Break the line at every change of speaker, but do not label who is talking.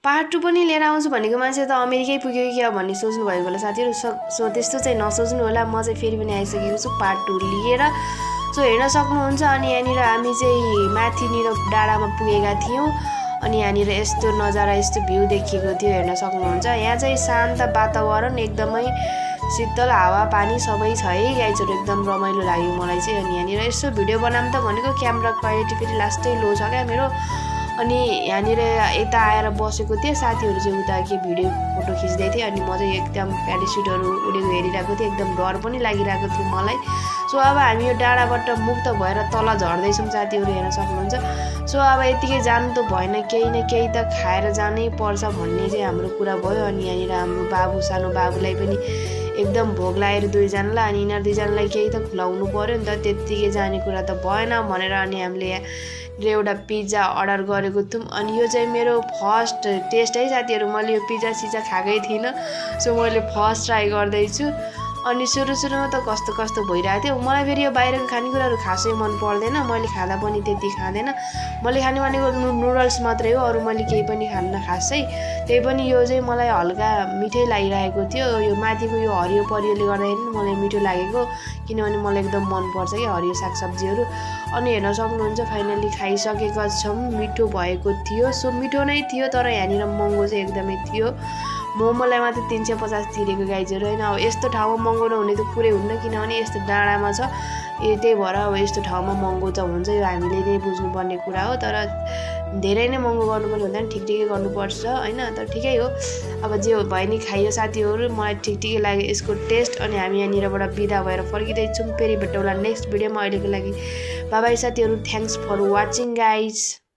Part 2 पनि लिएर आउँछु भनेको मान्छे त अमेरिकै पुग्यो कि क्या भन्ने सोच्नु भएको होला साथीहरू। सो त्यस्तो चाहिँ नसोच्नु होला। म चाहिँ फेरि पनि आइसकेको छु पार्ट 2 लिएर। सो हेर्न सक्नुहुन्छ। अनि यहाँनिर हामी चाहिँ माथिनिर डाँडामा पुगेका थियौँ। अनि यहाँनिर यस्तो नजारा यस्तो भ्यू देखिएको थियो, हेर्न सक्नुहुन्छ। यहाँ चाहिँ शान्त वातावरण, एकदमै शीतल हावा पानी सबै छ है गाइजहरू। एकदम रमाइलो लाग्यो मलाई चाहिँ। अनि यहाँनिर यसो भिडियो बनाऊँ त भनेको क्यामेरा क्वालिटी फेरि लास्टै लो छ क्या मेरो। अनि यहाँनिर यता आएर बसेको थिएँ, साथीहरू चाहिँ उता के भिडियो फोटो खिच्दै थिएँ। अनि म चाहिँ एकदम प्यारासुटहरू उडेको हेरिरहेको थिएँ, एकदम डर पनि लागिरहेको थियो मलाई। सो अब हामी यो डाँडाबाट मुक्त भएर तल झर्दैछौँ साथीहरू, हेर्न सक्नुहुन्छ। सो अब यतिकै जानु त भएन, केही न केही त खाएर जानै पर्छ भन्ने चाहिँ हाम्रो कुरा भयो। अनि यहाँनिर हाम्रो बाबु, सानो बाबुलाई पनि एकदम भोक लागेर दुईजनालाई, अनि यिनीहरू दुईजनालाई केही त खुलाउनु पऱ्यो नि त, त्यत्तिकै जाने कुरा त भएन भनेर अनि हामीले एउटा पिज्जा अर्डर गरेको थियौँ। अनि यो चाहिँ मेरो फर्स्ट टेस्ट है साथीहरू। मैले यो पिज्जा सिज्जा खाएकै थिइनँ। सो मैले फर्स्ट ट्राई गर्दैछु। अनि सुरुमा त कस्तो कस्तो भइरहेको थियो। मलाई फेरि यो बाहिरको खानेकुराहरू खासै मन पर्दैन, मैले खाँदा पनि त्यति खाँदैन। मैले खाने भनेको नुडल्स मात्रै हो, अरू मैले केही पनि खान्न खासै। त्यही पनि यो चाहिँ मलाई हल्का मिठै लागिरहेको थियो। यो माथिको यो हरियो परियोले गर्दाखेरि मलाई मिठो लागेको, किनभने मलाई एकदम मनपर्छ कि हरियो सागसब्जीहरू। अनि हेर्न सक्नुहुन्छ फाइनली खाइसकेका छौँ। मिठो भएको थियो। सो मिठो नै थियो, तर यहाँनिर महँगो चाहिँ एकदमै थियो। मोमोलाई मात्र 350 तिरेको गाइजहरू होइन। अब यस्तो ठाउँमा महँगो नहुने त कुरै हुन्न, किनभने यस्तो डाँडामा छ। त्यही भएर अब यस्तो ठाउँमा महँगो त हुन्छ, यो हामीले नै बुझ्नुपर्ने कुरा हो। तर धेरै नै महँगो गर्नुपर्ने हुँदैन, ठिकै गर्नुपर्छ होइन। तर ठिकै हो, अब जे भयो नि खाइयो साथीहरू। मलाई ठिकै लाग्यो यसको टेस्ट। अनि हामी यहाँनिरबाट बिदा भएर फर्किँदैछौँ। फेरि भेटौँला नेक्स्ट भिडियोमा। अहिलेको लागि बाइ बाइ साथीहरू। Thanks for watching guys.